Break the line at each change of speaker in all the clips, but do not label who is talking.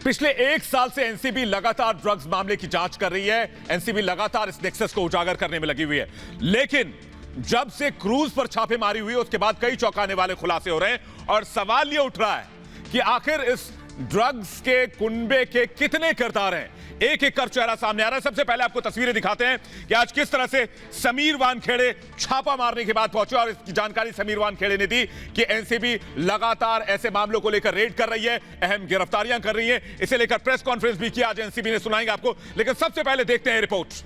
पिछले एक साल से एनसीबी लगातार ड्रग्स मामले की जांच कर रही है। एनसीबी लगातार इस नेक्सस को उजागर करने में लगी हुई है, लेकिन जब से क्रूज पर छापेमारी हुई उसके बाद कई चौंकाने वाले खुलासे हो रहे हैं और सवाल यह उठ रहा है कि आखिर इस ड्रग्स के कुनबे के कितने किरदार हैं। एक एक कर चेहरा सामने आ रहा है। सबसे पहले आपको तस्वीरें दिखाते हैं कि आज किस तरह से समीर वानखेड़े छापा मारने के बाद पहुंचे और इसकी जानकारी समीर वानखेड़े ने दी कि एनसीबी लगातार ऐसे मामलों को लेकर रेड कर रही है, अहम गिरफ्तारियां कर रही है। इसे लेकर प्रेस कॉन्फ्रेंस भी किया आज एनसीबी ने, सुनाएंगे आपको, लेकिन सबसे पहले देखते हैं रिपोर्ट।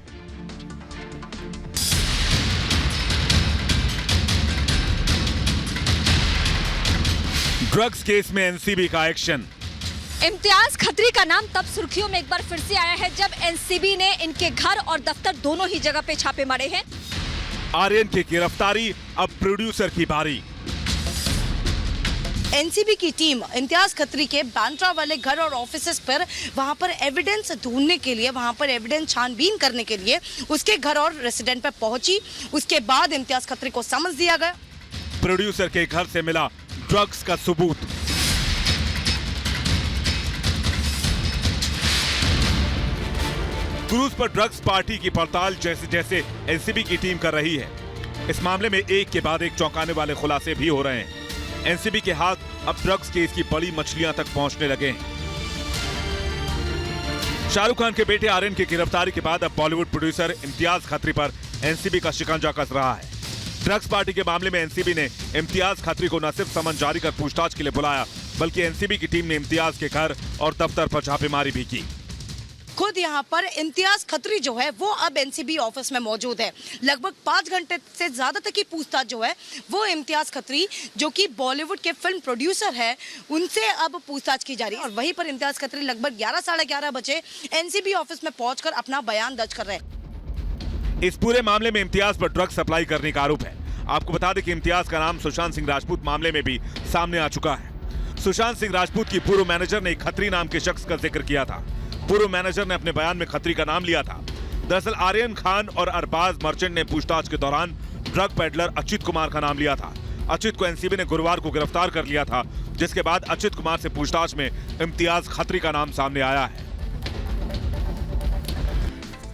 ड्रग्स केस में एनसीबी का एक्शन।
इम्तियाज खत्री का नाम तब सुर्खियों में एक बार फिर से आया है जब एनसीबी ने इनके घर और दफ्तर दोनों ही जगह पे छापे मारे हैं।
आर्यन की गिरफ्तारी, अब प्रोड्यूसर की बारी।
एनसीबी की टीम इम्तियाज खत्री के बांद्रा वाले घर और ऑफिसेस पर वहां पर एविडेंस ढूंढने के लिए, वहां पर एविडेंस छानबीन करने के लिए उसके घर और रेसिडेंट पर पहुंची। उसके बाद इम्तियाज खत्री को समझ दिया गया।
प्रोड्यूसर के घर से मिला ड्रग्स का सबूत। क्रूज पर ड्रग्स पार्टी की पड़ताल जैसे जैसे एनसीबी की टीम कर रही है, इस मामले में एक के बाद एक चौंकाने वाले खुलासे भी हो रहे हैं। एनसीबी के हाथ अब ड्रग्स केस की बड़ी मछलियां तक पहुंचने लगे हैं। शाहरुख खान के बेटे आर्यन की गिरफ्तारी के बाद अब बॉलीवुड प्रोड्यूसर इम्तियाज खत्री पर एनसीबी का शिकंजा कस रहा है। ड्रग्स पार्टी के मामले में एनसीबी ने इम्तियाज खत्री को न सिर्फ समन जारी कर पूछताछ के लिए बुलाया, बल्कि एनसीबी की टीम ने इम्तियाज के घर और दफ्तर पर छापेमारी भी की।
खुद यहाँ पर इम्तियाज खत्री जो है वो अब एनसीबी ऑफिस में मौजूद है। लगभग 5 घंटे से ज्यादा तक की पूछताछ जो है वो इम्तियाज खत्री, जो कि बॉलीवुड के फिल्म प्रोड्यूसर है, उनसे अब पूछताछ की जा रही है। और वहीं पर इम्तियाज खत्री लगभग 11 साढ़े 11 बजे एनसीबी ऑफिस में पहुंचकर अपना बयान दर्ज कर रहे हैं।
इस पूरे मामले में इम्तियाज पर ड्रग्स सप्लाई करने का आरोप है। आपको बता दें कि इम्तियाज का नाम सुशांत सिंह राजपूत मामले में भी सामने आ चुका है। सुशांत सिंह राजपूत की पूर्व मैनेजर ने खत्री नाम के शख्स का जिक्र किया था। पूर्व मैनेजर ने अपने बयान में खत्री का नाम लिया था। दरअसल आर्यन खान और अरबाज मर्चेंट ने पूछताछ के दौरान ड्रग पेडलर अच्युत कुमार का नाम लिया था। अच्युत को एनसीबी ने गुरुवार को गिरफ्तार कर लिया था, जिसके बाद अच्युत कुमार से पूछताछ में इम्तियाज खत्री का नाम सामने आया है।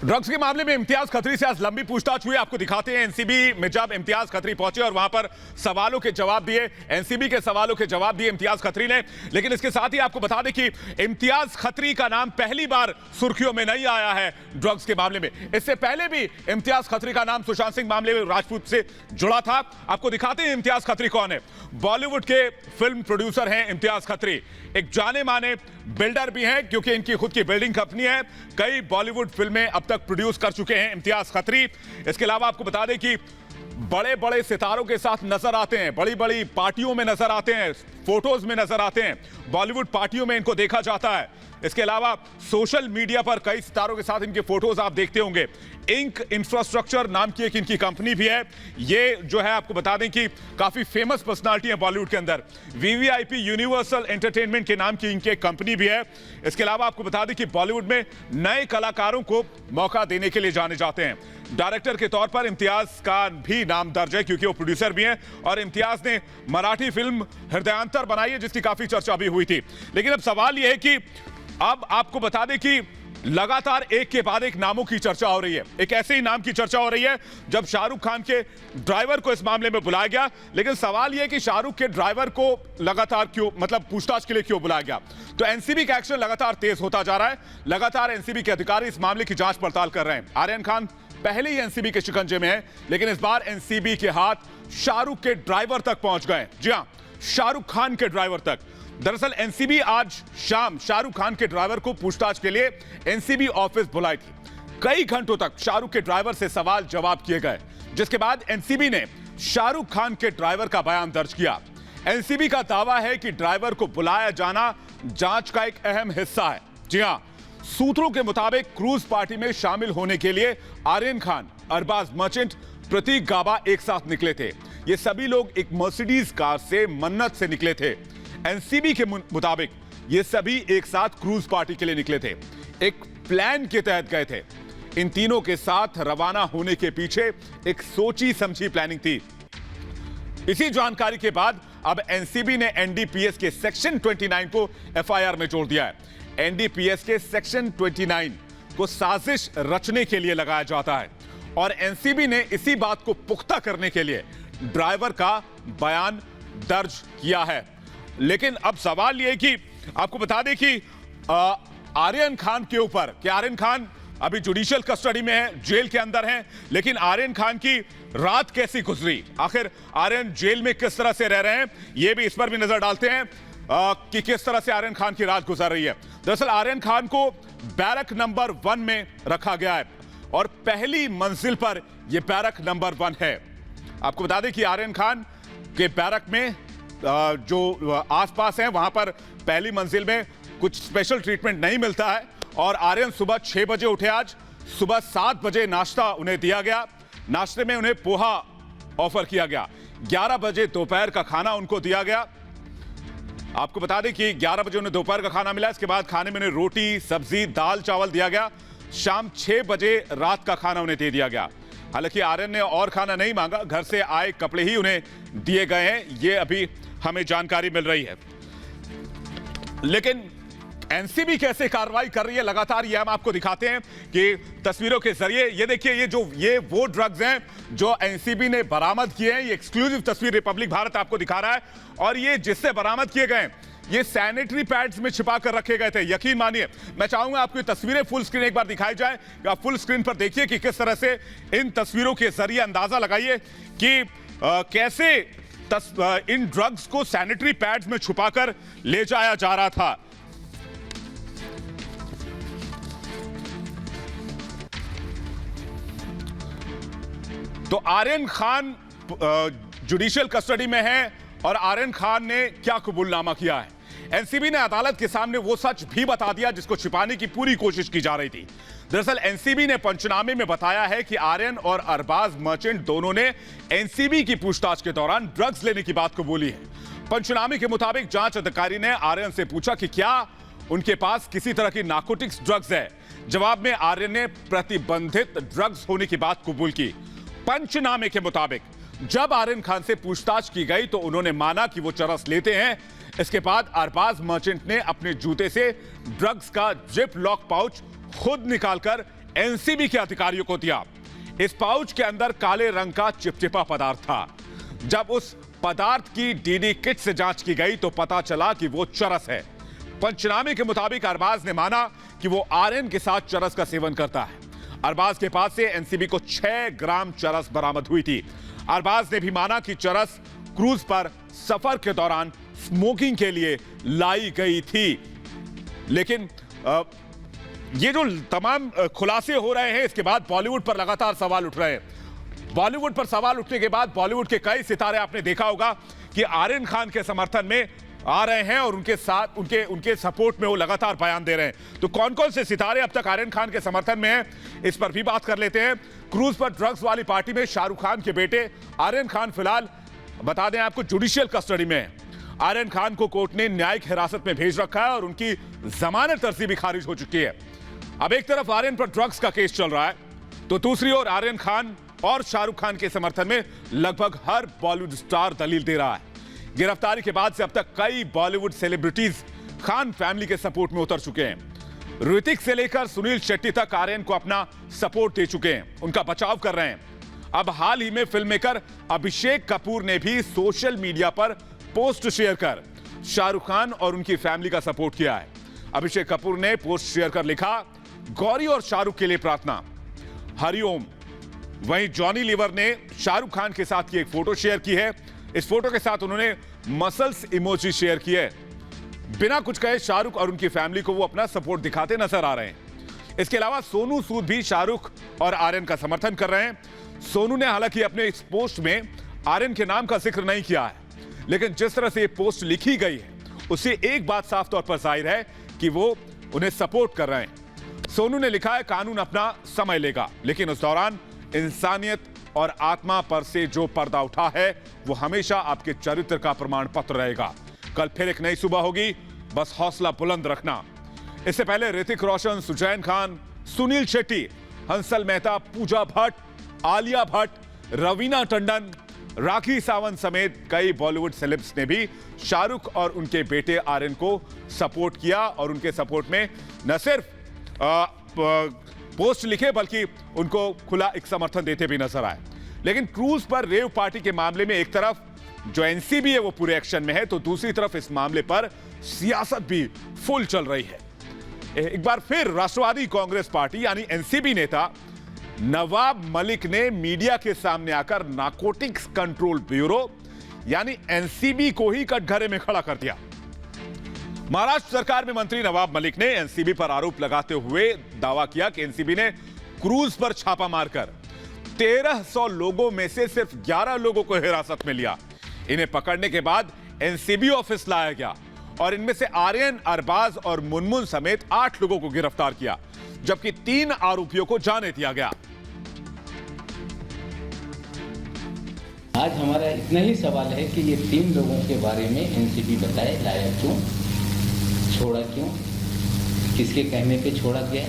ड्रग्स के मामले में इम्तियाज खत्री से आज लंबी पूछताछ हुई। आपको दिखाते हैं एनसीबी में जब इम्तियाज खत्री पहुंचे और वहां पर सवालों के जवाब दिए, एनसीबी के सवालों के जवाब दिए इम्तियाज खत्री ने। लेकिन इसके साथ ही आपको बता दें कि इम्तियाज खत्री का नाम पहली बार सुर्खियों में नहीं आया है ड्रग्स के मामले में। इससे पहले भी इम्तियाज खत्री का नाम सुशांत सिंह मामले में राजपूत से जुड़ा था। आपको दिखाते हैं इम्तियाज खत्री कौन है। बॉलीवुड के फिल्म प्रोड्यूसर हैं इम्तियाज खत्री, एक जाने माने बिल्डर भी हैं क्योंकि इनकी खुद की बिल्डिंग कंपनी है। कई बॉलीवुड फिल्में अब तक प्रोड्यूस कर चुके हैं इम्तियाज खत्री। इसके अलावा आपको बता दें कि बड़े बड़े सितारों के साथ नजर आते हैं, बड़ी बड़ी पार्टियों में नजर आते हैं, फोटोज में नजर आते हैं, बॉलीवुड पार्टियों में इनको देखा जाता है। इसके अलावा सोशल मीडिया पर कई सितारों के साथ इनके फोटोज आप देखते होंगे। इंक इंफ्रास्ट्रक्चर नाम की एक इनकी कंपनी भी है। ये जो है आपको बता दें कि काफी फेमस पर्सनालिटी है बॉलीवुड के अंदर। वीवीआईपी यूनिवर्सल एंटरटेनमेंट के नाम की इनकी एक कंपनी भी है। इसके अलावा आपको बता दें कि बॉलीवुड में नए कलाकारों को मौका देने के लिए जाने जाते हैं। डायरेक्टर के तौर पर इम्तियाज का भी नाम दर्ज है क्योंकि वो प्रोड्यूसर भी हैं और इम्तियाज ने मराठी फिल्म हृदयांतर बनाई है जिसकी काफी चर्चा भी हुई थी। लेकिन अब सवाल यह है कि अब आपको बता दें कि लगातार एक के बाद एक नामों की चर्चा हो रही है। एक ऐसे ही नाम की चर्चा हो रही है जब शाहरुख खान के ड्राइवर को इस मामले में बुलाया गया। लेकिन सवाल यह है कि शाहरुख के ड्राइवर को लगातार क्यों, मतलब पूछताछ के लिए क्यों बुलाया गया। तो एनसीबी का एक्शन लगातार तेज होता जा रहा है। लगातार एनसीबी के अधिकारी इस मामले की जांच पड़ताल कर रहे हैं। आर्यन खान पहले ही एनसीबी के शिकंजे में है, लेकिन इस बार एनसीबी के हाथ शाहरुख के ड्राइवर तक पहुंच गए। जी हां, शाहरुख खान के ड्राइवर तक। दरअसल एनसीबी आज शाम शाहरुख खान के ड्राइवर को पूछताछ के लिए एनसीबी ऑफिस बुलाई थी। कई घंटों तक शाहरुख के ड्राइवर से सवाल जवाब किए गए, जिसके बाद एनसीबी ने शाहरुख खान के ड्राइवर का बयान दर्ज किया। एनसीबी का दावा है कि ड्राइवर को बुलाया जाना जांच का एक अहम हिस्सा है। जी हां, सूत्रों के मुताबिक क्रूज पार्टी में शामिल होने के लिए आर्यन खान, अरबाज मर्चेंट, प्रतीक गाबा एक साथ निकले थे। ये सभी लोग एक मर्सिडीज कार से मन्नत से निकले थे। एनसीबी के मुताबिक ये सभी एक साथ क्रूज पार्टी के लिए निकले थे, एक प्लान के तहत गए थे। इन तीनों के साथ रवाना होने के पीछे एक सोची समझी प्लानिंग थी। इसी जानकारी के बाद अब एनसीबी ने एनडीपीएस के सेक्शन 29 को एफआईआर में जोड़ दिया है। एनडीपीएस के सेक्शन 29 को साजिश रचने के लिए लगाया जाता है और एनसीबी ने इसी बात को पुख्ता करने के लिए ड्राइवर का बयान दर्ज किया है। लेकिन अब सवाल यह कि आपको बता दें कि आर्यन खान के ऊपर, कि आर्यन खान अभी जुडिशियल कस्टडी में है, जेल के अंदर हैं, लेकिन आर्यन खान की रात कैसी गुजरी, आखिर आर्यन जेल में किस तरह से रह रहे हैं, यह भी इस पर भी नजर डालते हैं कि किस तरह से आर्यन खान की रात गुजर रही है। दरअसल आर्यन खान को बैरक नंबर 1 में रखा गया है और पहली मंजिल पर यह बैरक नंबर 1 है। आपको बता दें कि आर्यन खान के बैरक में जो आसपास हैं वहां पर पहली मंजिल में कुछ स्पेशल ट्रीटमेंट नहीं मिलता है और आर्यन सुबह 6 बजे उठे। आज सुबह 7 बजे नाश्ता उन्हें दिया गया, नाश्ते में उन्हें पोहा ऑफर किया गया, 11 बजे दोपहर का खाना उनको दिया गया। आपको बता दें कि 11 बजे उन्हें दोपहर का खाना मिला, इसके बाद खाने में उन्हें रोटी, सब्जी, दाल, चावल दिया गया। शाम 6 बजे रात का खाना उन्हें दे दिया गया। हालांकि आर्यन ने और खाना नहीं मांगा, घर से आए कपड़े ही उन्हें दिए गए हैं, ये अभी हमें जानकारी मिल रही है। लेकिन एनसीबी कैसे कार्रवाई कर रही है लगातार, ये हम आपको दिखाते हैं कि तस्वीरों के जरिए। ये देखिए, ये वो ड्रग्स हैं जो एनसीबी ने बरामद किए हैं। ये एक्सक्लूसिव तस्वीर रिपब्लिक भारत आपको दिखा रहा है और ये जिससे बरामद किए गए ये सैनिटरी पैड्स में छिपा कर रखे गए थे। यकीन मानिए, मैं चाहूंगा आपको ये तस्वीरें फुल स्क्रीन एक बार दिखाई जाए, आप फुल स्क्रीन पर देखिए कि किस तरह से इन तस्वीरों के जरिए अंदाजा लगाइए कि कैसे इन ड्रग्स को सैनिटरी पैड्स में छुपाकर ले जाया जा रहा था। तो आर्यन खान जुडिशियल कस्टडी में है और आर्यन खान ने क्या कबूलनामा किया है। एनसीबी ने अदालत के सामने वो सच भी बता दिया जिसको छिपाने की पूरी कोशिश की जा रही थी। दरअसल एनसीबी ने पंचनामे में बताया है कि आर्यन और अरबाज मर्चेंट दोनों ने एनसीबी की पूछताछ के दौरान ड्रग्स लेने की बात कबूली है। पंचनामे के मुताबिक जांच अधिकारी ने आर्यन से पूछा कि क्या उनके पास किसी तरह की नार्कोटिक्स ड्रग्स है। जवाब में आर्यन ने प्रतिबंधित ड्रग्स होने की बात कबूल की। पंचनामे के मुताबिक जब आर्यन खान से पूछताछ की गई तो उन्होंने माना कि वो चरस लेते हैं। इसके बाद अरबाज मर्चेंट ने अपने जूते से ड्रग्स का जिप लॉक पाउच खुद निकालकर एनसीबी के अधिकारियों को दिया। इस पाउच के अंदर काले रंग का चिपचिपा पदार्थ था। जब उस पदार्थ की डीडी किट से जांच की गई तो पता चला कि वो चरस है। पंचनामे के मुताबिक अरबाज ने माना कि वो आर्यन के साथ चरस का सेवन करता है। अरबाज के पास से एनसीबी को 6 ग्राम चरस बरामद हुई थी। अरबाज ने भी माना कि चरस क्रूज पर सफर के दौरान स्मोकिंग के लिए लाई गई थी। लेकिन ये जो तमाम खुलासे हो रहे हैं, इसके बाद बॉलीवुड पर लगातार सवाल उठ रहे हैं। बॉलीवुड पर सवाल उठने के बाद बॉलीवुड के कई सितारे आपने देखा होगा कि आर्यन खान के समर्थन में आ रहे हैं और उनके साथ उनके सपोर्ट में वो लगातार बयान दे रहे हैं। तो कौन कौन से सितारे अब तक आर्यन खान के समर्थन में हैं, इस पर भी बात कर लेते हैं। क्रूज पर ड्रग्स वाली पार्टी में शाहरुख खान के बेटे आर्यन खान फिलहाल बता दें आपको जुडिशियल कस्टडी में है। आर्यन खान को कोर्ट ने न्यायिक हिरासत में भेज रखा है और उनकी जमानत अर्जी भी खारिज हो चुकी है। अब एक तरफ आर्यन पर ड्रग्स का केस चल रहा है तो दूसरी ओर आर्यन खान और शाहरुख खान के समर्थन में लगभग हर बॉलीवुड स्टार दलील दे रहा है। गिरफ्तारी के बाद से अब तक कई बॉलीवुड सेलिब्रिटीज खान फैमिली के सपोर्ट में उतर चुके हैं। ऋतिक से लेकर सुनील शेट्टी तक आर्यन को अपना सपोर्ट दे चुके हैं, उनका बचाव कर रहे हैं। अब हाल ही में फिल्म मेकर अभिषेक कपूर ने भी सोशल मीडिया पर पोस्ट शेयर कर शाहरुख खान और उनकी फैमिली का सपोर्ट किया है। अभिषेक कपूर ने पोस्ट शेयर कर लिखा, गौरी और शाहरुख के लिए प्रार्थना, हरिओम। वहीं जॉनी लीवर ने शाहरुख खान के साथ की एक फोटो शेयर की है। इस फोटो के साथ उन्होंने मसल्स इमोजी शेयर की है। बिना कुछ कहे शाहरुख और उनकी फैमिली को वो अपना सपोर्ट दिखाते नजर आ रहे हैं। इसके अलावा सोनू सूद भी शाहरुख और आर्यन का समर्थन कर रहे हैं। सोनू ने हालांकि अपने इस पोस्ट में आर्यन के नाम का जिक्र नहीं किया है, लेकिन जिस तरह से ये पोस्ट लिखी गई है उससे एक बात साफ तौर पर जाहिर है कि वो उन्हें सपोर्ट कर रहे हैं। सोनू ने लिखा है, कानून अपना समय लेगा, लेकिन उस दौरान इंसानियत और आत्मा पर से जो पर्दा उठा है वो हमेशा आपके चरित्र का प्रमाण पत्र रहेगा। कल फिर एक नई सुबह होगी, बस हौसला बुलंद रखना। इससे पहले ऋतिक रोशन, सुजैन खान, सुनील शेट्टी, हंसल मेहता, पूजा भट्ट, आलिया भट्ट, रवीना टंडन, राखी सावंत समेत कई बॉलीवुड सेलेब्स ने भी शाहरुख और उनके बेटे आर्यन को सपोर्ट किया और उनके सपोर्ट में न सिर्फ पोस्ट लिखे बल्कि उनको खुला एक समर्थन देते भी नजर आए। लेकिन क्रूज पर रेव पार्टी के मामले में एक तरफ जो एनसीबी है वो पूरे एक्शन में है, तो दूसरी तरफ इस मामले पर सियासत भी फुल चल रही है। एक बार फिर राष्ट्रवादी कांग्रेस पार्टी यानी एनसीबी नेता नवाब मलिक ने मीडिया के सामने आकर नारकोटिक्स कंट्रोल ब्यूरो यानी एनसीबी को ही कटघरे में खड़ा कर दिया। महाराष्ट्र सरकार में मंत्री नवाब मलिक ने एनसीबी पर आरोप लगाते हुए दावा किया कि एनसीबी ने क्रूज पर छापा मारकर 1300 लोगों में से सिर्फ 11 लोगों को हिरासत में लिया। इन्हें पकड़ने के बाद एनसीबी ऑफिस लाया गया और इनमें से आर्यन, अरबाज और मुनमुन समेत 8 लोगों को गिरफ्तार किया, जबकि 3 आरोपियों को जाने दिया गया।
आज हमारा इतना ही सवाल है कि ये 3 लोगों के बारे में एनसीबी बताए, लाया क्यों, छोड़ा क्यों, किसके कहने पे छोड़ा गया।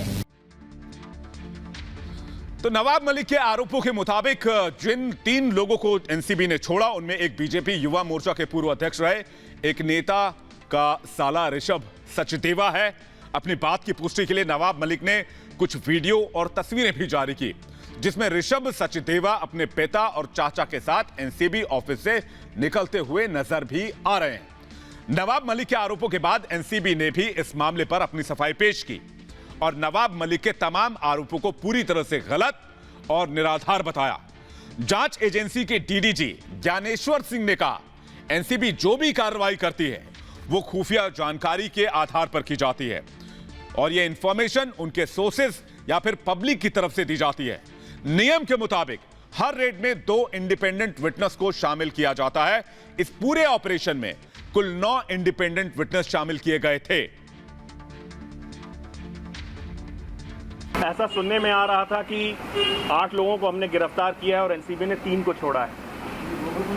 तो नवाब मलिक के आरोपों के मुताबिक जिन 3 लोगों को एनसीबी ने छोड़ा उनमें एक बीजेपी युवा मोर्चा के पूर्व अध्यक्ष रहे एक नेता का साला ऋषभ सचदेवा है। अपनी बात की पुष्टि के लिए नवाब मलिक ने कुछ वीडियो और तस्वीरें भी जारी की, जिसमें ऋषभ सचदेवा अपने पिता और चाचा के साथ एनसीबी ऑफिस से निकलते हुए नजर भी आ रहे हैं। नवाब मलिक के आरोपों के बाद एनसीबी ने भी इस मामले पर अपनी सफाई पेश की और नवाब मलिक के तमाम आरोपों को पूरी तरह से गलत और निराधार बताया। जांच एजेंसी के डीडीजी ज्ञानेश्वर सिंह ने कहा, एनसीबी जो भी कार्रवाई करती है वो खुफिया जानकारी के आधार पर की जाती है और यह इंफॉर्मेशन उनके सोर्सेज या फिर पब्लिक की तरफ से दी जाती है। नियम के मुताबिक हर रेड में 2 इंडिपेंडेंट विटनेस को शामिल किया जाता है। इस पूरे ऑपरेशन में कुल 9 इंडिपेंडेंट विटनेस शामिल किए गए थे।
ऐसा सुनने में आ रहा था कि 8 लोगों को हमने गिरफ्तार किया है और एनसीबी ने 3 को छोड़ा है,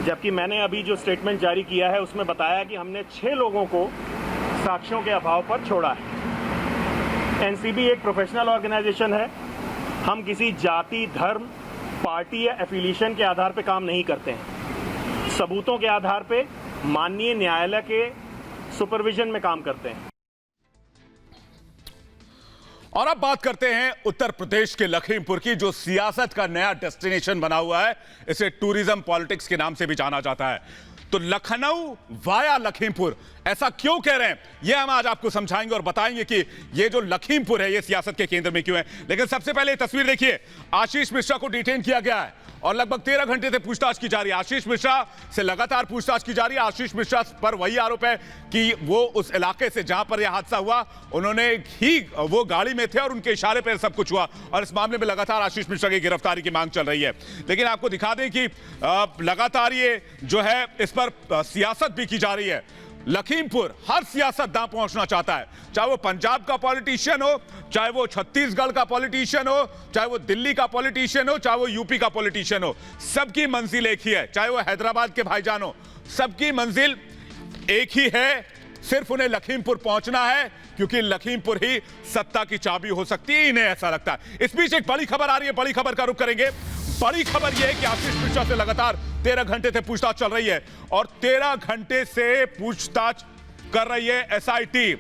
जबकि मैंने अभी जो स्टेटमेंट जारी किया है उसमें बताया कि हमने 6 लोगों को साक्ष्यों के अभाव पर छोड़ा है। एनसीबी एक प्रोफेशनल ऑर्गेनाइजेशन है। हम किसी जाति, धर्म, पार्टी या एफिलिएशन के आधार पर काम नहीं करते हैं। सबूतों के आधार पर माननीय न्यायालय के सुपरविजन में काम करते हैं।
और अब बात करते हैं उत्तर प्रदेश के लखीमपुर की, जो सियासत का नया डेस्टिनेशन बना हुआ है। इसे टूरिज्म पॉलिटिक्स के नाम से भी जाना जाता है। तो लखनऊ वाया लखीमपुर, ऐसा क्यों कह रहे हैं यह हम आज आपको समझाएंगे और बताएंगे कि ये जो लखीमपुर है ये सियासत के केंद्र में क्यों है। लेकिन सबसे पहले ये तस्वीर देखिए, आशीष मिश्रा को डिटेन किया गया है और लगभग 13 घंटे से पूछताछ की जा रही है। आशीष मिश्रा से लगातार पूछताछ की जा रही है। आशीष मिश्रा पर वही आरोप है कि वो उस इलाके से जहां पर यह हादसा हुआ उन्होंने ही वो गाड़ी में थे और उनके इशारे पर सब कुछ हुआ और इस मामले में लगातार आशीष मिश्रा की गिरफ्तारी की मांग चल रही है। लेकिन आपको दिखा दें कि लगातार ये जो है इस पर सियासत भी की जा रही है। लखीमपुर हर सियासतदान पहुंचना चाहता है, चाहे वो पंजाब का पॉलिटिशियन हो, चाहे वो छत्तीसगढ़ का पॉलिटिशियन हो, चाहे वो दिल्ली का पॉलिटिशियन हो, चाहे वो यूपी का पॉलिटिशियन हो, सबकी मंजिल एक ही है। चाहे वो हैदराबाद के भाईजान हो, सबकी मंजिल एक ही है, सिर्फ उन्हें लखीमपुर पहुंचना है क्योंकि लखीमपुर ही सत्ता की चाबी हो सकती है, इन्हें ऐसा लगता है। इस बीच एक बड़ी खबर आ रही है, बड़ी खबर का रुख करेंगे। बड़ी खबर यह है कि आशीष मिश्रा से लगातार 13 घंटे से पूछताछ चल रही है और 13 घंटे से पूछताछ कर रही है एसआईटी।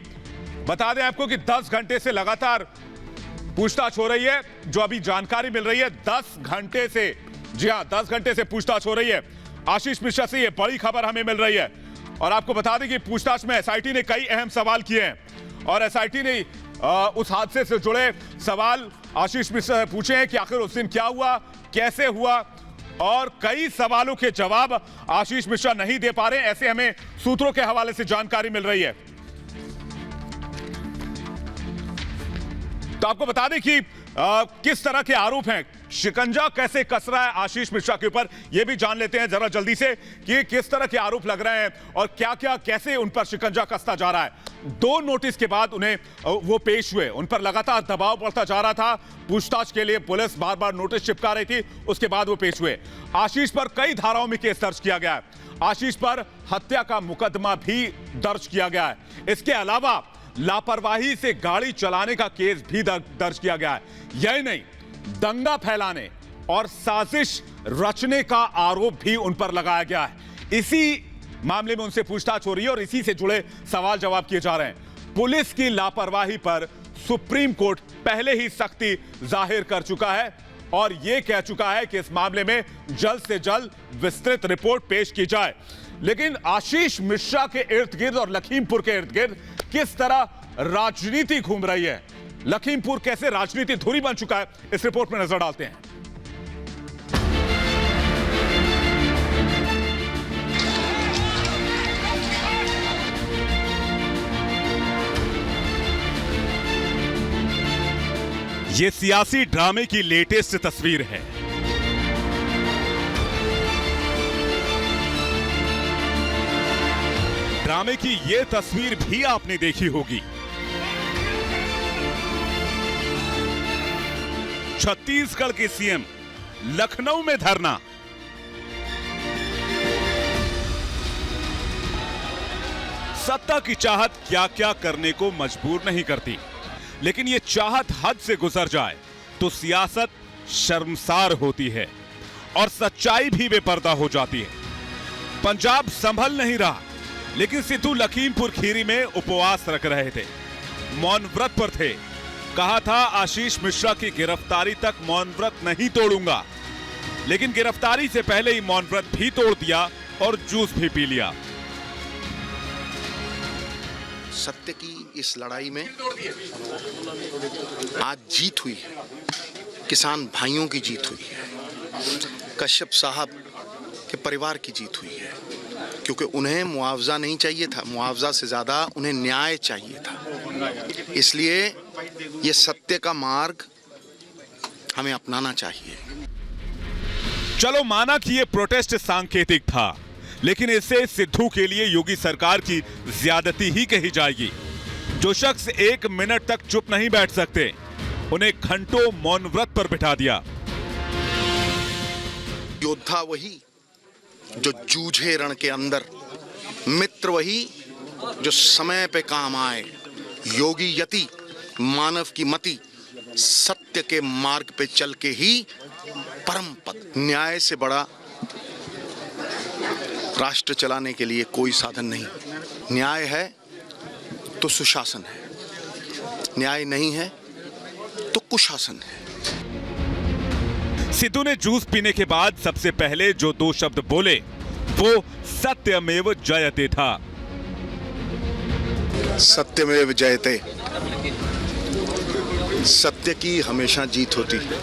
बता दें आपको कि 10 घंटे से लगातार पूछताछ हो रही है। जो अभी जानकारी मिल रही है 10 घंटे से, जी हां 10 घंटे से पूछताछ हो रही है आशीष मिश्रा से। यह बड़ी खबर हमें मिल रही है और आपको बता दें कि पूछताछ में एसआईटी ने कई अहम सवाल किए हैं और एसआईटी ने उस हादसे से जुड़े सवाल आशीष मिश्रा से पूछे हैं कि आखिर उस दिन क्या हुआ, कैसे हुआ, और कई सवालों के जवाब आशीष मिश्रा नहीं दे पा रहे हैं, ऐसे हमें सूत्रों के हवाले से जानकारी मिल रही है। तो आपको बता दें कि किस तरह के आरोप हैं, शिकंजा कैसे कस रहा है आशीष मिश्रा के ऊपर, यह भी जान लेते हैं जरा जल्दी से कि किस तरह के आरोप लग रहे हैं और क्या क्या कैसे उन पर शिकंजा कसता जा रहा है। 2 नोटिस के बाद उन्हें वो पेश हुए, उन पर लगातार दबाव बढ़ता जा रहा था, पूछताछ के लिए पुलिस बार बार नोटिस चिपका रही थी, उसके बाद वो पेश हुए। आशीष पर कई धाराओं में केस दर्ज किया गया है, आशीष पर हत्या का मुकदमा भी दर्ज किया गया है। इसके अलावा लापरवाही से गाड़ी चलाने का केस भी दर्ज किया गया है। यही नहीं, दंगा फैलाने, और साजिश रचने का आरोप भी उन पर लगाया गया है। इसी मामले में उनसे पूछताछ हो रही है और इसी से जुड़े सवाल जवाब किए जा रहे हैं। पुलिस की लापरवाही पर सुप्रीम कोर्ट पहले ही सख्ती जाहिर कर चुका है और यह कह चुका है कि इस मामले में जल्द से जल्द विस्तृत रिपोर्ट पेश की जाए। लेकिन आशीष मिश्रा के इर्द गिर्द और लखीमपुर के इर्द गिर्द किस तरह राजनीति घूम रही है, लखीमपुर कैसे राजनीति धुरी बन चुका है, इस रिपोर्ट में नजर डालते हैं। यह सियासी ड्रामे की लेटेस्ट तस्वीर है। ड्रामे की यह तस्वीर भी आपने देखी होगी। छत्तीसगढ़ के सीएम लखनऊ में धरना। सत्ता की चाहत क्या क्या करने को मजबूर नहीं करती, लेकिन यह चाहत हद से गुजर जाए तो सियासत शर्मसार होती है और सच्चाई भी बेपर्दा हो जाती है। पंजाब संभल नहीं रहा, लेकिन सिद्धू लखीमपुर खीरी में उपवास रख रहे थे, मौन व्रत पर थे। कहा था आशीष मिश्रा की गिरफ्तारी तक मौन व्रत नहीं तोड़ूंगा, लेकिन गिरफ्तारी से पहले ही मौन व्रत भी तोड़ दिया और जूस भी पी लिया।
सत्य की इस लड़ाई में आज जीत हुई है, किसान भाइयों की जीत हुई है, कश्यप साहब के परिवार की जीत हुई है, क्योंकि उन्हें मुआवजा नहीं चाहिए था, मुआवजा से ज्यादा उन्हें न्याय चाहिए था। इसलिए ये सत्य का मार्ग हमें अपनाना चाहिए।
चलो माना कि ये प्रोटेस्ट सांकेतिक था, लेकिन इससे सिद्धू के लिए योगी सरकार की ज्यादती ही कही जाएगी। जो शख्स 1 मिनट तक चुप नहीं बैठ सकते, उन्हें घंटों मौन व्रत पर बिठा दिया।
योद्धा वही जो जूझे रण के अंदर, मित्र वही जो समय पे काम आए, योगी यति मानव की मति, सत्य के मार्ग पे चल के ही परम पद। न्याय से बड़ा राष्ट्र चलाने के लिए कोई साधन नहीं। न्याय है तो सुशासन है, न्याय नहीं है तो कुशासन है।
सिद्धू ने जूस पीने के बाद सबसे पहले जो 2 शब्द बोले वो सत्यमेव जयते था।
सत्यमेव जयते, सत्य की हमेशा जीत होती है।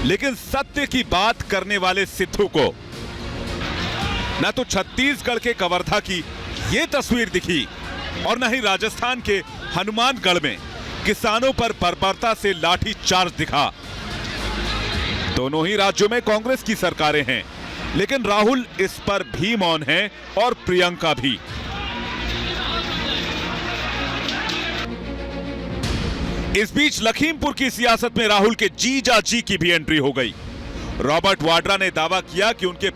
लेकिन सत्य की बात करने वाले सिद्धू को न तो छत्तीसगढ़ के कवर्धा की ये तस्वीर दिखी और न ही राजस्थान के हनुमानगढ़ में किसानों पर बर्बरता से लाठी चार्ज दिखा। दोनों ही राज्यों में कांग्रेस की सरकारें हैं, लेकिन राहुल इस पर भी मौन हैं और प्रियंका भी। इस बीच लखीमपुर की सियासत में राहुल के जीजा जी की भी एंट्री हो गई। रॉबर्ट वाड्रा ने दावा किया कि उनके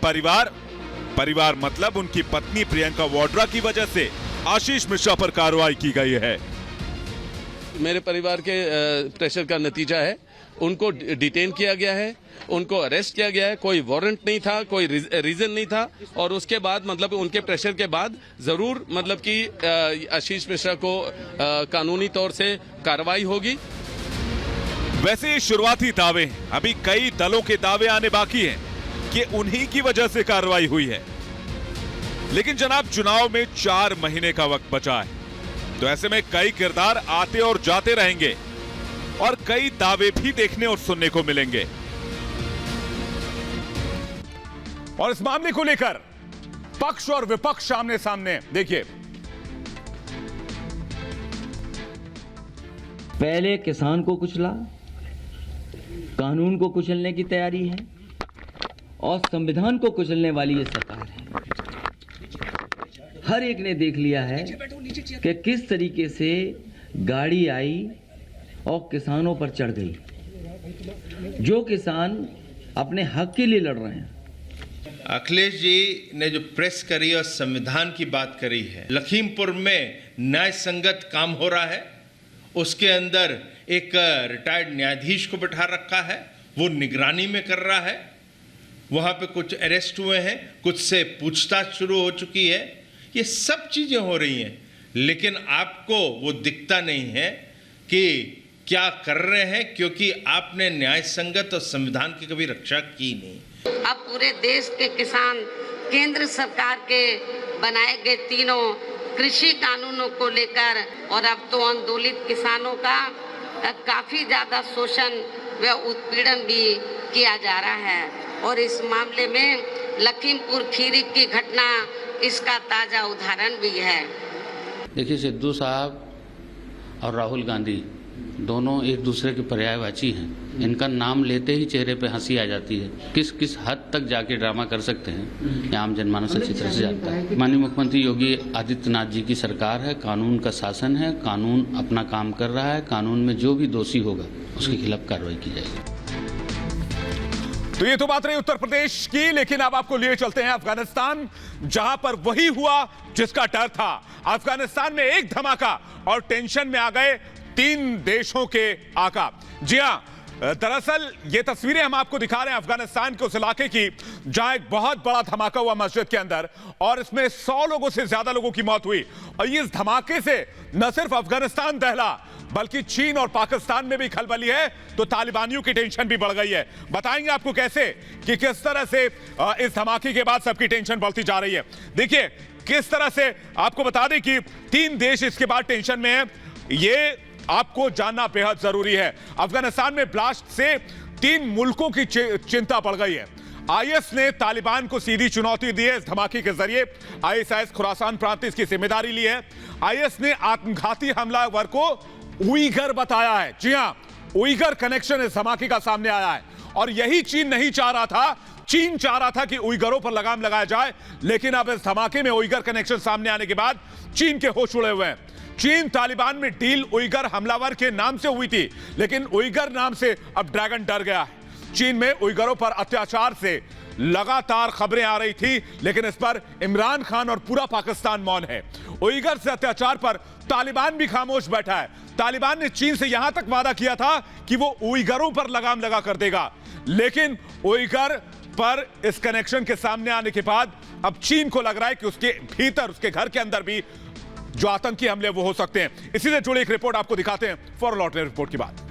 परिवार मतलब उनकी पत्नी प्रियंका वाड्रा की वजह से आशीष मिश्रा पर कार्रवाई की गई है।
मेरे परिवार के प्रेशर का नतीजा है, उनको डिटेन किया गया है, उनको अरेस्ट किया गया है। कोई वारंट नहीं था, कोई रीजन नहीं था, और उसके बाद मतलब उनके प्रेशर के बाद जरूर मतलब कि आशीष मिश्रा को कानूनी तौर से कार्रवाई होगी।
वैसे ये शुरुआती दावे हैं, अभी कई दलों के दावे आने बाकी हैं कि उन्हीं की वजह से कार्रवाई हुई है। लेकिन जनाब, चुनाव में 4 महीने का वक्त बचा है, तो ऐसे में कई किरदार आते और जाते रहेंगे और कई दावे भी देखने और सुनने को मिलेंगे। और इस मामले को लेकर पक्ष और विपक्ष आमने सामने। देखिए,
पहले किसान को कुचला, कानून को कुचलने की तैयारी है और संविधान को कुचलने वाली ये सरकार है। हर एक ने देख लिया है कि किस तरीके से गाड़ी आई और किसानों पर चढ़ गई। जो किसान अपने हक के लिए लड़ रहे हैं।
अखिलेश जी ने जो प्रेस करी और संविधान की बात करी है, लखीमपुर में न्याय संगत काम हो रहा है, उसके अंदर एक रिटायर्ड न्यायाधीश को बिठा रखा है, वो निगरानी में कर रहा है। वहाँ पे कुछ अरेस्ट हुए हैं, कुछ से पूछताछ शुरू हो चुकी है। ये सब चीज़ें हो रही हैं, लेकिन आपको वो दिखता नहीं है कि क्या कर रहे हैं, क्योंकि आपने न्याय संगत और संविधान की कभी रक्षा की नहीं।
अब पूरे देश के किसान केंद्र सरकार के बनाए गए तीनों कृषि कानूनों को लेकर, और अब तो आंदोलित किसानों का काफी ज्यादा शोषण व उत्पीड़न भी किया जा रहा है। और इस मामले में लखीमपुर खीरी की घटना इसका ताजा उदाहरण भी है।
देखिए, सिद्धू साहब और राहुल गांधी दोनों एक दूसरे के पर्यायवाची हैं। इनका नाम लेते ही चेहरे पे हंसी आ जाती है। किस किस हद तक जाके ड्रामा कर सकते हैं, आम जनमानस अच्छी तरह से जानता है। माननीय मुख्यमंत्री योगी आदित्यनाथ जी की सरकार है, कानून का शासन है, कानून अपना काम कर रहा है। कानून में जो भी दोषी होगा उसके खिलाफ कार्रवाई की जाएगी।
तो ये तो बात रही उत्तर प्रदेश की, लेकिन अब आपको लिए चलते हैं अफगानिस्तान, जहां पर वही हुआ जिसका डर था। अफगानिस्तान में एक धमाका और टेंशन में आ गए 3 देशों के आका। जी हां, दरअसल ये तस्वीरें हम आपको दिखा रहे हैं अफगानिस्तान के उस इलाके की जहां एक बहुत बड़ा धमाका हुआ मस्जिद के अंदर, और इसमें 100 लोगों से ज्यादा लोगों की मौत हुई। और इस धमाके से न सिर्फ अफगानिस्तान दहला, बल्कि चीन और पाकिस्तान में भी खलबली है। तो तालिबानियों की टेंशन भी बढ़ गई है। बताएंगे आपको कैसे कि किस तरह से इस धमाके के बाद सबकी टेंशन बढ़ती जा रही है। देखिए किस तरह से आपको बता दें कि 3 देश इसके बाद टेंशन में है, ये आपको जानना बेहद जरूरी है। अफगानिस्तान में ब्लास्ट से 3 मुल्कों की चिंता बढ़ गई है। आईएस ने तालिबान को सीधी चुनौती दी है इस धमाके के जरिए। आईएसआईएस खुरासान प्रांत इसकी जिम्मेदारी ली है। आईएस ने आत्मघाती हमलावर को उइगर बताया है। जी हां, उइगर कनेक्शन इस धमाके का सामने आया है, और यही चीन नहीं चाह रहा था। चीन चाह रहा था कि उइगरों पर लगाम लगाया जाए, लेकिन अब इस धमाके में उइगर कनेक्शन सामने आने के बाद चीन के होश उड़े हुए हैं। चीन तालिबान में डील उइगर हमलावर के नाम से हुई थी, लेकिन उइगर नाम से अब ड्रैगन डर गया है। चीन में उइगरों पर अत्याचार से लगातार खबरें आ रही थी, लेकिन इस पर इमरान खान और पूरा पाकिस्तान मौन है। उइगर से अत्याचार पर तालिबान भी खामोश बैठा है। तालिबान ने चीन से यहां तक वादा किया था कि वो उइगरों पर लगाम लगा कर देगा, लेकिन उइगर पर इस कनेक्शन के सामने आने के बाद अब चीन को लग रहा है कि उसके भीतर, उसके घर के अंदर भी जो आतंकी हमले वो हो सकते हैं। इसी से जुड़ी एक रिपोर्ट आपको दिखाते हैं, फौरन लौटने रिपोर्ट की बात।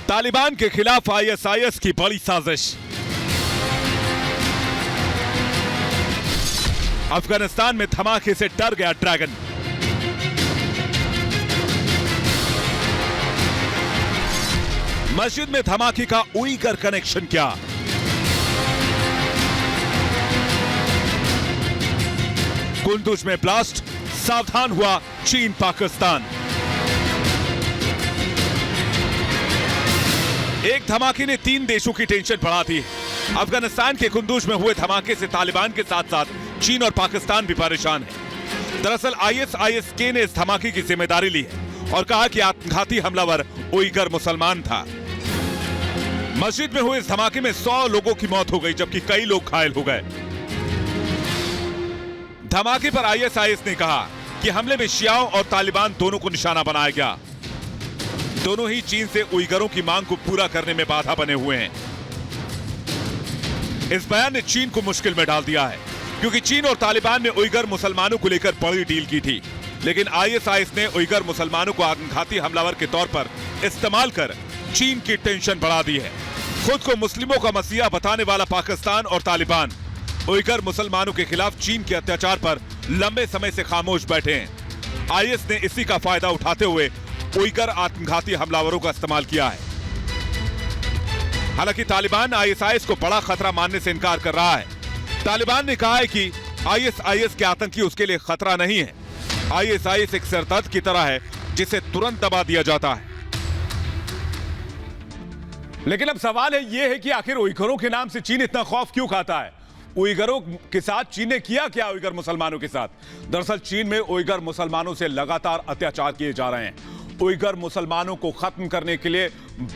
तालिबान के खिलाफ आईएसआईएस की बड़ी साजिश। अफगानिस्तान में धमाके से डर गया ड्रैगन। मस्जिद में धमाके का उइगर कनेक्शन क्या? कुंदुज में ब्लास्ट, सावधान हुआ चीन पाकिस्तान। एक धमाके ने 3 देशों की टेंशन बढ़ा दी। अफगानिस्तान के कुंदुज में हुए धमाके से तालिबान के साथ साथ चीन और पाकिस्तान भी परेशान है। दरअसल आईएसआईएस ने इस धमाके की जिम्मेदारी ली है और कहा कि आत्मघाती हमलावर उइगर मुसलमान था। मस्जिद में हुए इस धमाके में 100 लोगों की मौत हो गई, जबकि कई लोग घायल हो गए। धमाके पर आईएसआईएस ने कहा कि हमले में शियाओं और तालिबान दोनों को निशाना बनाया गया। दोनों ही चीन से उइगरों की मांग को पूरा करने में बाधा बने हुए हैं। इस बयान ने चीन को मुश्किल में डाल दिया है, क्योंकि चीन और तालिबान ने उइगर मुसलमानों को लेकर बड़ी डील की थी, लेकिन आईएसआईएस ने उइगर मुसलमानों को आत्मघाती हमलावर के तौर पर इस्तेमाल कर चीन की टेंशन बढ़ा दी है। खुद को मुस्लिमों का मसीहा बताने वाला पाकिस्तान और तालिबान उइगर मुसलमानों के खिलाफ चीन के अत्याचार पर लंबे समय से खामोश बैठे हैं। आईएस ने इसी का फायदा उठाते हुए उइगर आत्मघाती हमलावरों का इस्तेमाल किया है। हालांकि तालिबान आईएसआईएस को बड़ा खतरा मानने से इनकार कर रहा है। तालिबान ने कहा है कि आईएसआईएस के आतंकी उसके लिए खतरा नहीं है। आईएसआईएस एक सरदर्द की तरह है जिसे तुरंत दबा दिया जाता है। लेकिन अब सवाल यह है कि आखिर उइगरों के नाम से चीन इतना खौफ क्यों खाता है? उइगरों के साथ चीन ने किया क्या उइगर मुसलमानों के साथ? दरअसल चीन में उइगर मुसलमानों से लगातार अत्याचार किए जा रहे हैं। उइगर मुसलमानों को खत्म करने के लिए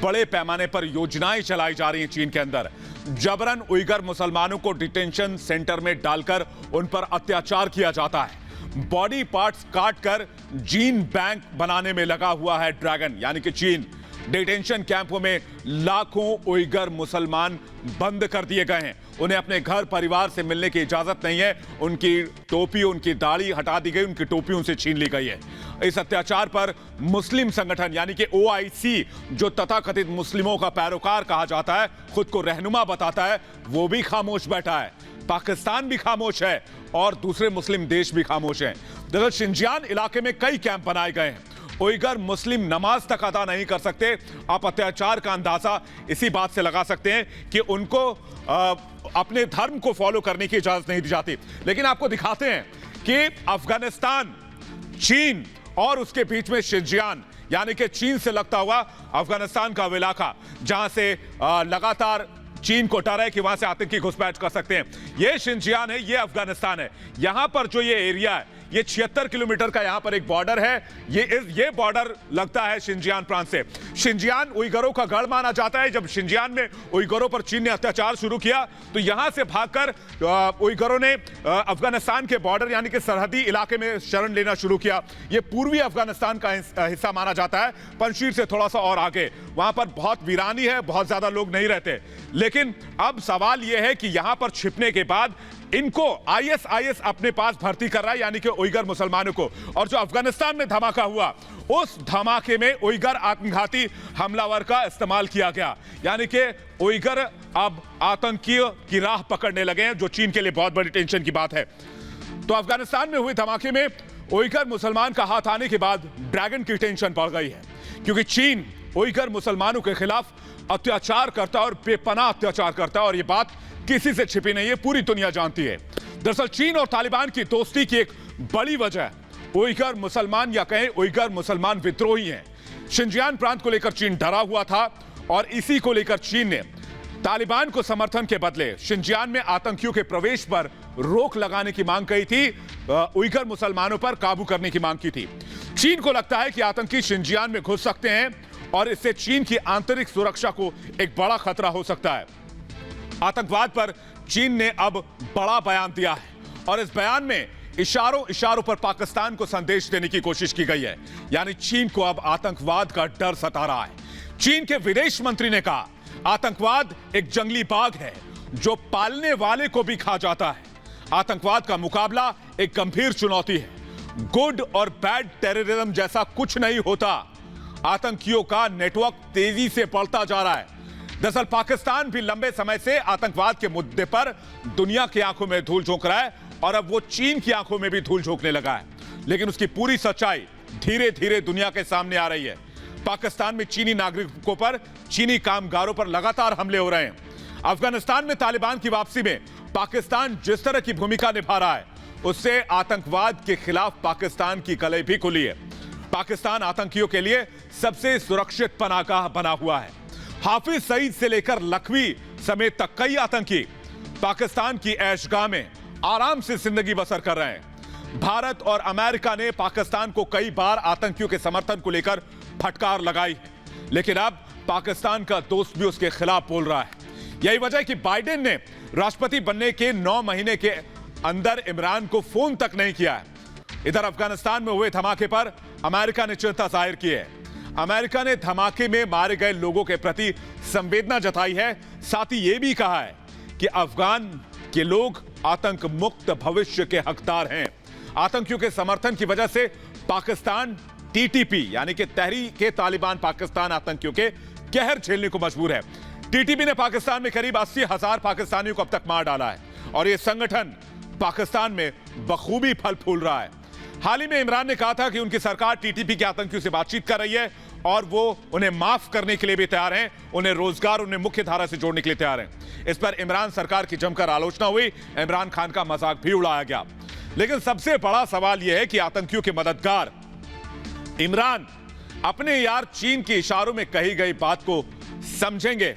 बड़े पैमाने पर योजनाएं चलाई जा रही हैं चीन के अंदर। जबरन उइगर मुसलमानों को डिटेंशन सेंटर में डालकर उन पर अत्याचार किया जाता है। बॉडी पार्ट्स काटकर जीन बैंक बनाने में लगा हुआ है ड्रैगन यानी कि चीन। डिटेंशन कैंपों में लाखों उइगर मुसलमान बंद कर दिए गए हैं। उन्हें अपने घर परिवार से मिलने की इजाजत नहीं है। उनकी टोपी, उनकी दाढ़ी हटा दी गई, उनकी टोपी उनसे छीन ली गई है। इस अत्याचार पर मुस्लिम संगठन यानी कि OIC, जो तथाकथित मुस्लिमों का पैरोकार कहा जाता है, खुद को रहनुमा बताता है, वो भी खामोश बैठा है। पाकिस्तान भी खामोश है और दूसरे मुस्लिम देश भी खामोश हैं। दरअसल शिनजियांग इलाके में कई कैंप बनाए गए हैं। उइगर मुस्लिम नमाज तक अदा नहीं कर सकते। आप अत्याचार का अंदाजा इसी बात से लगा सकते हैं कि उनको अपने धर्म को फॉलो करने की इजाजत नहीं दी जाती। लेकिन आपको दिखाते हैं कि अफगानिस्तान, चीन और उसके बीच में शिनजियांग यानी कि चीन से लगता हुआ अफगानिस्तान का इलाका, जहां से लगातार चीन को डर है कि वहां से आतंकी घुसपैठ कर सकते हैं। यह शिनजियांग है, यह अफगानिस्तान है। यहां पर जो ये एरिया है, ये 76 किलोमीटर का यहां पर एक बॉर्डर है। ये बॉर्डर लगता है शिनजियांग प्रांत से। शिनजियांग उइगरों का गढ़ माना जाता है। जब शिनजियांग में उइगरों पर चीन ने अत्याचार शुरू किया तो यहां से भागकर उइगरों ने अफगानिस्तान के बॉर्डर यानी कि सरहदी इलाके में शरण लेना शुरू किया। ये पूर्वी अफगानिस्तान का हिस्सा माना जाता है, पंजशीर से थोड़ा सा और आगे। वहां पर बहुत वीरानी है, बहुत ज्यादा लोग नहीं रहते। लेकिन अब सवाल यह है कि यहां पर छिपने के बाद इनको ISIS अपने पास भर्ती कर रहा है यानी कि उइगर मुसलमानों को। और जो अफगानिस्तान में धमाका हुआ, उस धमाके में उइगर आत्मघाती हमलावर का इस्तेमाल किया गया यानी कि उइगर अब आतंकियों की राह पकड़ने लगे हैं, जो चीन के लिए बहुत बड़ी टेंशन की बात है। तो अफगानिस्तान में हुए धमाके में उइगर मुसलमान का हाथ आने के बाद ड्रैगन की टेंशन बढ़ गई है, क्योंकि चीन उइगर मुसलमानों के खिलाफ अत्याचार करता है और बेपनाह अत्याचार करता है। और यह बात किसी से छिपी नहीं है, पूरी दुनिया जानती है। दरअसल चीन और तालिबान की दोस्ती की एक बड़ी वजह उइगर मुसलमान या कहें उइगर मुसलमान विद्रोही हैं। शिनजियांग प्रांत को लेकर चीन डरा हुआ था और इसी को लेकर चीन ने तालिबान को समर्थन के बदले शिनजियांग में आतंकियों के प्रवेश पर रोक लगाने की मांग की थी, उइगर मुसलमानों पर काबू करने की मांग की थी। चीन को लगता है कि आतंकी शिनजियांग में घुस सकते हैं और इससे चीन की आंतरिक सुरक्षा को एक बड़ा खतरा हो सकता है। आतंकवाद पर चीन ने अब बड़ा बयान दिया है और इस बयान में इशारों पर पाकिस्तान को संदेश देने की कोशिश की गई है। यानी चीन को अब आतंकवाद का डर सता रहा है। चीन के विदेश मंत्री ने कहा, आतंकवाद एक जंगली बाघ है जो पालने वाले को भी खा जाता है। आतंकवाद का मुकाबला एक गंभीर चुनौती है। गुड और बैड टेररिज्म जैसा कुछ नहीं होता। आतंकियों का नेटवर्क तेजी से बढ़ता जा रहा है। दरअसल पाकिस्तान भी लंबे समय से आतंकवाद के मुद्दे पर दुनिया की आंखों में धूल झोंक रहा है और अब वो चीन की आंखों में भी धूल झोंकने लगा है। लेकिन उसकी पूरी सच्चाई धीरे धीरे दुनिया के सामने आ रही है। पाकिस्तान में चीनी नागरिकों पर, चीनी कामगारों पर लगातार हमले हो रहे हैं। अफगानिस्तान में तालिबान की वापसी में पाकिस्तान जिस तरह की भूमिका निभा रहा है, उससे आतंकवाद के खिलाफ पाकिस्तान की कलई भी खुली है। पाकिस्तान आतंकियों के लिए सबसे सुरक्षित पनाहगाह बना हुआ है। हाफिज सईद से लेकर लखवी समेत तक कई आतंकी पाकिस्तान की ऐशगाह में आराम से जिंदगी बसर कर रहे हैं। भारत और अमेरिका ने पाकिस्तान को कई बार आतंकियों के समर्थन को लेकर फटकार लगाई है, लेकिन अब पाकिस्तान का दोस्त भी उसके खिलाफ बोल रहा है। यही वजह है कि बाइडेन ने राष्ट्रपति बनने के 9 महीने के अंदर इमरान को फोन तक नहीं किया है। इधर अफगानिस्तान में हुए धमाके पर अमेरिका ने चिंता जाहिर की है। अमेरिका ने धमाके में मारे गए लोगों के प्रति संवेदना जताई है। साथ ही यह भी कहा है कि अफगान के लोग आतंक मुक्त भविष्य के हकदार हैं। आतंकियों के समर्थन की वजह से पाकिस्तान TTP यानी कि तहरीक-ए-तालिबान पाकिस्तान आतंकियों के कहर झेलने को मजबूर है। TTP ने पाकिस्तान में करीब 80,000 पाकिस्तानियों को अब तक मार डाला है और यह संगठन पाकिस्तान में बखूबी फल फूल रहा है। हाल ही में इमरान ने कहा था कि उनकी सरकार TTP के आतंकियों से बातचीत कर रही है और वो उन्हें माफ करने के लिए भी तैयार हैं, उन्हें रोजगार, उन्हें मुख्य धारा से जोड़ने के लिए तैयार हैं। इस पर इमरान सरकार की जमकर आलोचना हुई, इमरान खान का मजाक भी उड़ाया गया। लेकिन सबसे बड़ा सवाल यह है कि आतंकियों के मददगार इमरान अपने यार चीन के इशारों में कही गई बात को समझेंगे।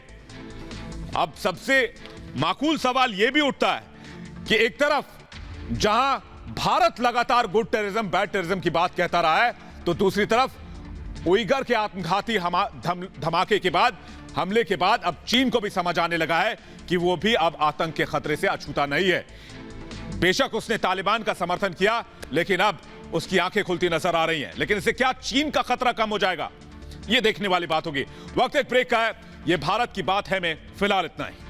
अब सबसे माकूल सवाल यह भी उठता है कि एक तरफ जहां भारत लगातार गुड टेररिज्म, बैड टेररिज्म की बात कहता रहा है, तो दूसरी तरफ उइगर के आत्मघाती धमाके के बाद, हमले के बाद अब चीन को भी समझ आने लगा है कि वो भी अब आतंक के खतरे से अछूता नहीं है। बेशक उसने तालिबान का समर्थन किया, लेकिन अब उसकी आंखें खुलती नजर आ रही हैं। लेकिन इससे क्या चीन का खतरा कम हो जाएगा, ये देखने वाली बात होगी। वक्त एक ब्रेक का है। ये भारत की बात है में फिलहाल इतना ही।